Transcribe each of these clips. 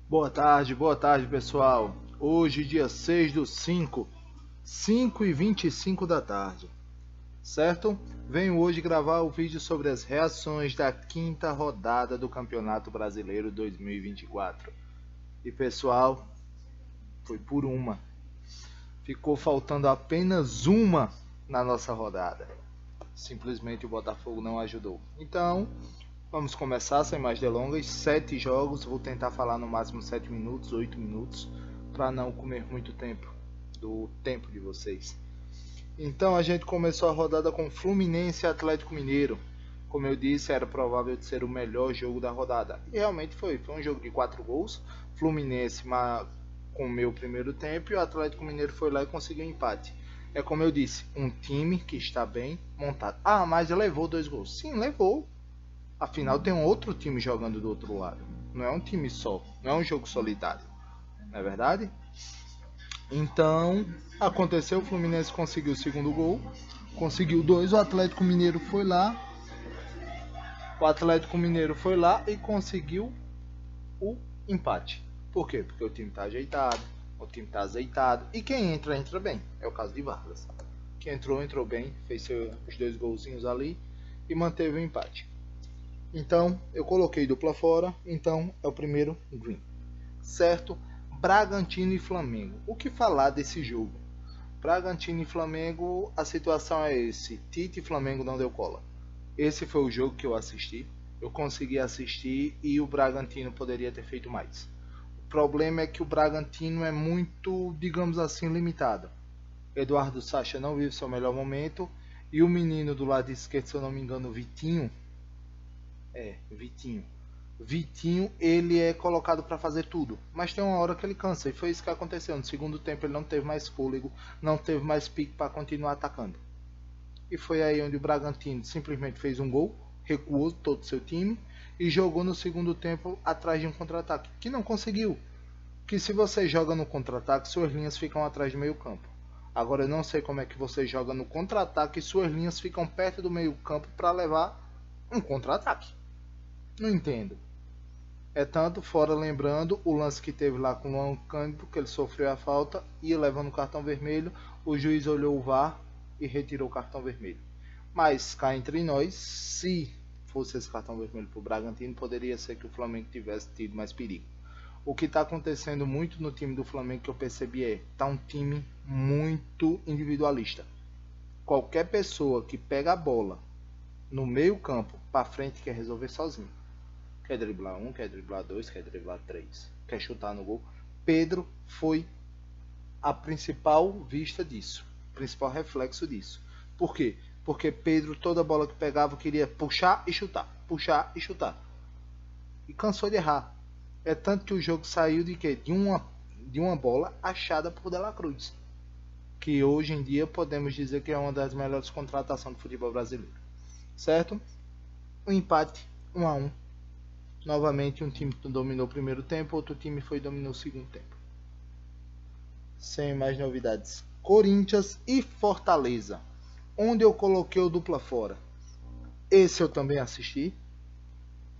Boa tarde pessoal. Hoje, dia 6 do 5, 5h25 da tarde, certo? Venho hoje gravar o vídeo sobre as reações da quinta rodada do Campeonato Brasileiro 2024. E pessoal, foi por uma. Ficou faltando apenas uma na nossa rodada. Simplesmente o Botafogo não ajudou. Então, vamos começar sem mais delongas. 7 jogos, vou tentar falar no máximo 7 minutos, 8 minutos, para não comer muito tempo do tempo de vocês. Então a gente começou a rodada com Fluminense e Atlético Mineiro. Como eu disse, era provável de ser o melhor jogo da rodada. E realmente foi um jogo de 4 gols. Fluminense comeu o primeiro tempo e o Atlético Mineiro foi lá e conseguiu um empate. É como eu disse, um time que está bem montado. Ah, mas levou 2 gols. Sim, levou. Afinal, tem um outro time jogando do outro lado. Não é um time só. Não é um jogo solitário. Não é verdade? Então, aconteceu. O Fluminense conseguiu o segundo gol. Conseguiu 2. O Atlético Mineiro foi lá. E conseguiu o empate. Por quê? Porque o time está ajeitado. O time está azeitado. E quem entra, entra bem. É o caso de Vargas. Quem entrou bem. Fez os 2 golzinhos ali. E manteve o empate. Então, eu coloquei dupla fora, então é o primeiro green. Certo? Bragantino e Flamengo. O que falar desse jogo? Bragantino e Flamengo, a situação é esse. Tite e Flamengo não deu cola. Esse foi o jogo que eu assisti. Eu consegui assistir e o Bragantino poderia ter feito mais. O problema é que o Bragantino é muito, digamos assim, limitado. Eduardo Sacha não vive seu melhor momento. E o menino do lado esquerdo, se eu não me engano, Vitinho. Vitinho, ele é colocado para fazer tudo, mas tem uma hora que ele cansa, e foi isso que aconteceu. No segundo tempo ele não teve mais fôlego, não teve mais pique para continuar atacando. E foi aí onde o Bragantino simplesmente fez um gol, recuou todo o seu time e jogou no segundo tempo atrás de um contra-ataque, que não conseguiu. Que se você joga no contra-ataque, suas linhas ficam atrás do meio campo. Agora eu não sei como é que você joga no contra-ataque e suas linhas ficam perto do meio campo para levar um contra-ataque. Não entendo. É tanto, fora lembrando o lance que teve lá com o Luan Cândido, que ele sofreu a falta e levando o cartão vermelho, o juiz olhou o VAR e retirou o cartão vermelho. Mas cá entre nós, se fosse esse cartão vermelho para o Bragantino, poderia ser que o Flamengo tivesse tido mais perigo. O que está acontecendo muito no time do Flamengo que eu percebi tá um time muito individualista. Qualquer pessoa que pega a bola no meio campo para frente quer resolver sozinho. Quer driblar 1, quer driblar 2, quer driblar 3, quer chutar no gol. Pedro foi a principal vista disso, o principal reflexo disso. Por quê? Porque Pedro, toda bola que pegava, queria puxar e chutar. E cansou de errar. É tanto que o jogo saiu de quê? De uma bola achada por De La Cruz, que hoje em dia podemos dizer que é uma das melhores contratações do futebol brasileiro. Certo? O empate 1-1. Novamente um time dominou o primeiro tempo, outro time dominou o segundo tempo. Sem mais novidades. Corinthians e Fortaleza, onde eu coloquei o dupla fora. Esse eu também assisti.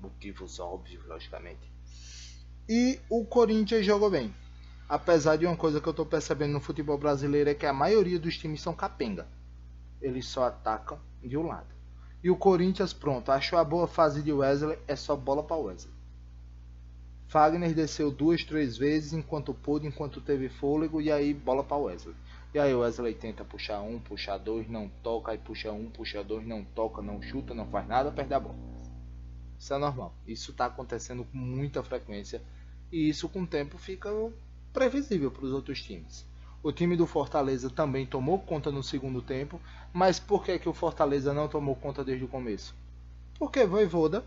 Motivos óbvios, logicamente. E o Corinthians jogou bem. Apesar de uma coisa que eu estou percebendo no futebol brasileiro é que a maioria dos times são capenga. Eles só atacam de um lado. E o Corinthians, pronto, achou a boa fase de Wesley, é só bola para Wesley. Fagner desceu 2, 3 vezes enquanto pôde, enquanto teve fôlego, e aí bola para Wesley. E aí o Wesley tenta puxar 1, puxar 2, não toca, aí puxa 1, puxa 2, não toca, não chuta, não faz nada, perde a bola. Isso é normal, isso está acontecendo com muita frequência, e isso com o tempo fica previsível para os outros times. O time do Fortaleza também tomou conta no segundo tempo, mas por que o Fortaleza não tomou conta desde o começo? Porque Vojvoda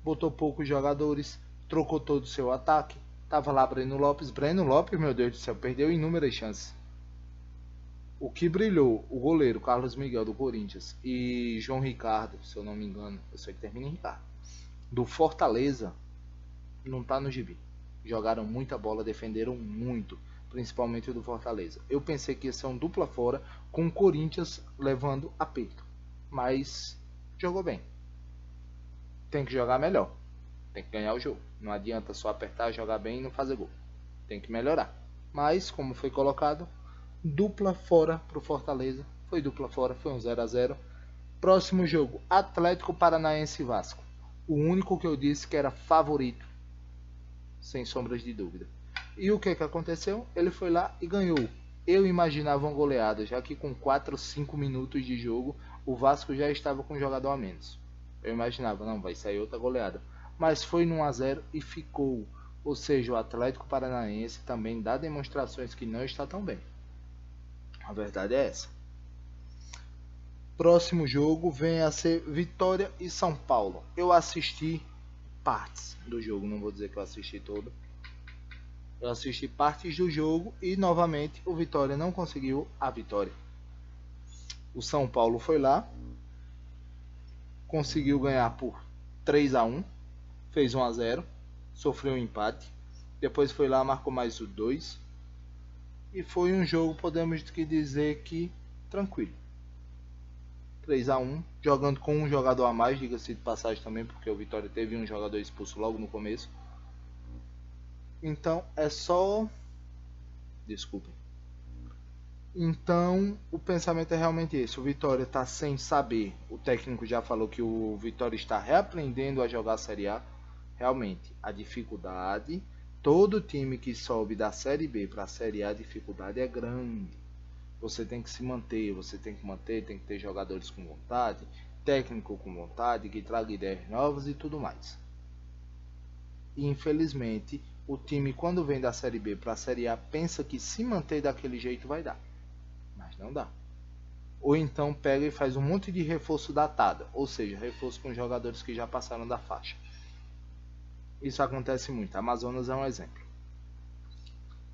botou poucos jogadores, trocou todo o seu ataque. Tava lá Breno Lopes, meu Deus do céu, perdeu inúmeras chances. O que brilhou, o goleiro Carlos Miguel do Corinthians e João Ricardo, se eu não me engano, eu sei que termina em Ricardo, do Fortaleza, não tá no gibi. Jogaram muita bola, defenderam muito, principalmente o do Fortaleza. Eu pensei que ia ser um dupla fora, com o Corinthians levando aperto, mas jogou bem. Tem que jogar melhor. Tem que ganhar o jogo. Não adianta só apertar, jogar bem e não fazer gol. Tem que melhorar. Mas, como foi colocado, dupla fora pro Fortaleza. Foi dupla fora, foi um 0-0. Próximo jogo, Atlético Paranaense e Vasco. O único que eu disse que era favorito, sem sombras de dúvida. E o que aconteceu? Ele foi lá e ganhou. Eu imaginava uma goleada, já que com 4 ou 5 minutos de jogo, o Vasco já estava com um jogador a menos. Eu imaginava, não, vai sair outra goleada. Mas foi no 1-0 e ficou. Ou seja, o Atlético Paranaense também dá demonstrações que não está tão bem. A verdade é essa. Próximo jogo vem a ser Vitória e São Paulo. Eu assisti partes do jogo, não vou dizer que eu assisti todo. Eu assisti partes do jogo e novamente o Vitória não conseguiu a vitória. O São Paulo foi lá, conseguiu ganhar por 3-1, fez 1-0, sofreu um empate, depois foi lá, marcou mais o 2 e foi um jogo, podemos dizer que tranquilo. 3-1, jogando com um jogador a mais, diga-se de passagem também, porque o Vitória teve um jogador expulso logo no começo. Então é só... Desculpem. Então o pensamento é realmente esse. O Vitória está sem saber. O técnico já falou que o Vitória está reaprendendo a jogar a Série A. Realmente, a dificuldade... Todo time que sobe da Série B para a Série A, a dificuldade é grande. Você tem que se manter, tem que ter jogadores com vontade, técnico com vontade, que traga ideias novas e tudo mais. E infelizmente, o time quando vem da Série B para a Série A pensa que se manter daquele jeito vai dar, mas não dá. Ou então pega e faz um monte de reforço datado, ou seja, reforço com jogadores que já passaram da faixa. Isso acontece muito, Amazonas é um exemplo.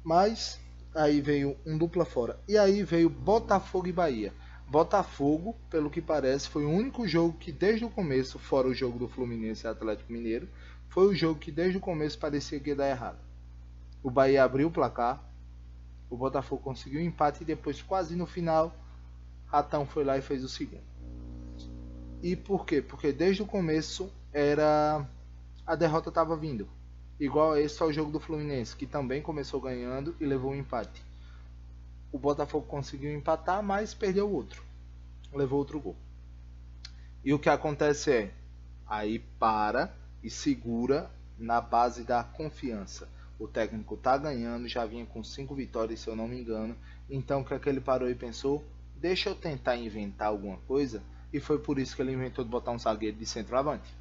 Mas... aí veio um dupla fora. E aí veio Botafogo e Bahia. Botafogo, pelo que parece, foi o único jogo que desde o começo, fora o jogo do Fluminense e Atlético Mineiro, foi o jogo que desde o começo parecia que ia dar errado. O Bahia abriu o placar, o Botafogo conseguiu um empate e depois, quase no final, Ratão foi lá e fez o segundo. E por quê? Porque desde o começo a derrota estava vindo. Igual esse ao jogo do Fluminense, que também começou ganhando e levou um empate. O Botafogo conseguiu empatar, mas perdeu o outro. Levou outro gol. E o que acontece é, aí para e segura na base da confiança. O técnico tá ganhando, já vinha com 5 vitórias, se eu não me engano. Então o que é que ele parou e pensou? Deixa eu tentar inventar alguma coisa. E foi por isso que ele inventou de botar um zagueiro de centroavante.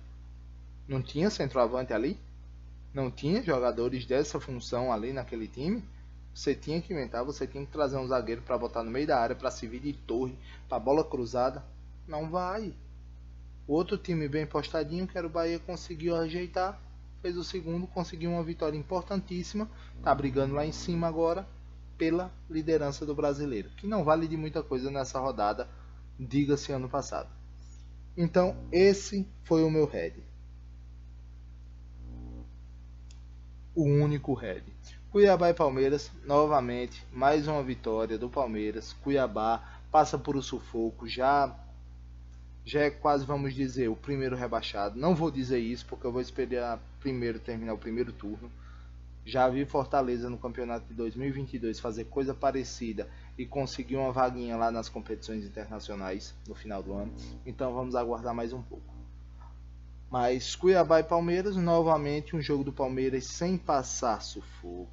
Não tinha centroavante ali? Não tinha jogadores dessa função ali naquele time? Você tinha que inventar, você tinha que trazer um zagueiro para botar no meio da área, para servir de torre, para bola cruzada. Não vai. O outro time bem postadinho, que era o Bahia, conseguiu ajeitar, fez o segundo, conseguiu uma vitória importantíssima, tá brigando lá em cima agora pela liderança do Brasileiro, que não vale de muita coisa nessa rodada, diga-se ano passado. Então esse foi o meu head. O único head. Cuiabá e Palmeiras, novamente, mais uma vitória do Palmeiras. Cuiabá passa por um sufoco, já é quase, vamos dizer, o primeiro rebaixado. Não vou dizer isso porque eu vou esperar primeiro terminar o primeiro turno. Já vi Fortaleza no campeonato de 2022 fazer coisa parecida e conseguir uma vaguinha lá nas competições internacionais no final do ano. Então vamos aguardar mais um pouco. Mas Cuiabá e Palmeiras, novamente um jogo do Palmeiras sem passar sufoco,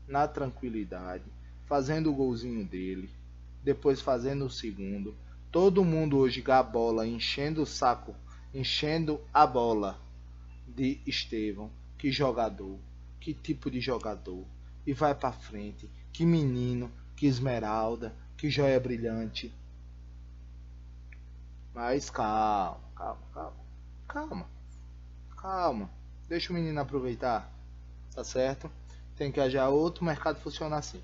na tranquilidade, fazendo o golzinho dele, depois fazendo o segundo. Todo mundo hoje gabola, enchendo o saco, enchendo a bola de Estevão. Que jogador, que tipo de jogador. E vai pra frente, que menino, que esmeralda, que joia brilhante. Mas calma, deixa o menino aproveitar, tá certo? Tem que hajar outro, o mercado funciona assim.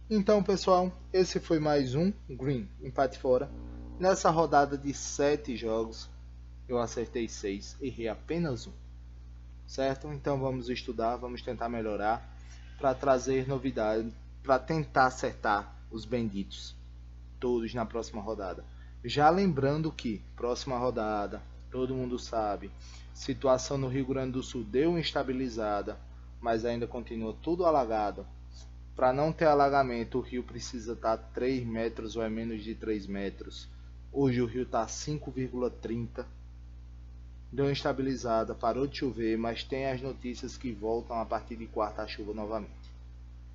Então pessoal, esse foi mais um Green, empate fora. Nessa rodada de 7 jogos, eu acertei 6, errei apenas 1, certo? Então vamos estudar, vamos tentar melhorar, para trazer novidade, para tentar acertar os benditos, todos na próxima rodada. Já lembrando que, próxima rodada, todo mundo sabe. Situação no Rio Grande do Sul deu uma estabilizada, mas ainda continua tudo alagado. Para não ter alagamento, o rio precisa estar 3 metros ou é menos de 3 metros. Hoje o rio está 5,30. Deu uma estabilizada, parou de chover, mas tem as notícias que voltam a partir de quarta a chuva novamente.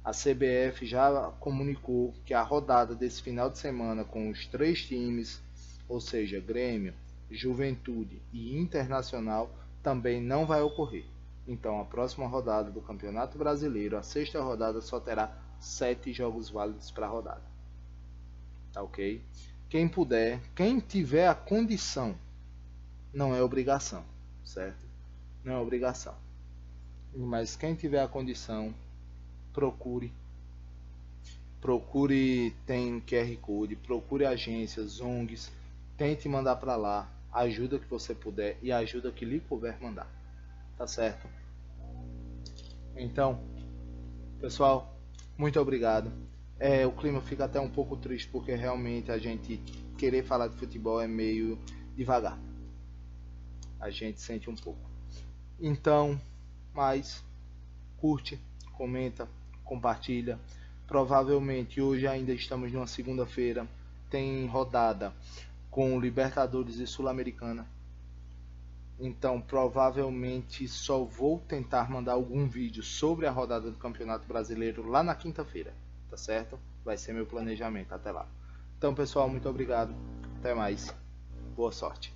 A CBF já comunicou que a rodada desse final de semana com os 3 times, ou seja, Grêmio, Juventude e Internacional, também não vai ocorrer. Então a próxima rodada do Campeonato Brasileiro, a sexta rodada, só terá 7 jogos válidos para a rodada. Tá ok? Quem puder, quem tiver a condição, não é obrigação, certo? Não é obrigação. Mas quem tiver a condição, procure, tem QR Code, procure agências, ONGs, tente mandar para lá, ajuda que você puder e ajuda que lhe couber mandar, tá certo? Então, pessoal, muito obrigado. O clima fica até um pouco triste porque realmente a gente querer falar de futebol é meio devagar, a gente sente um pouco. Então, mas curte, comenta, compartilha. Provavelmente hoje ainda estamos numa segunda-feira, tem rodada com Libertadores e Sul-Americana. Então provavelmente só vou tentar mandar algum vídeo sobre a rodada do Campeonato Brasileiro lá na quinta-feira, tá certo? Vai ser meu planejamento até lá. Então pessoal, muito obrigado, até mais, boa sorte.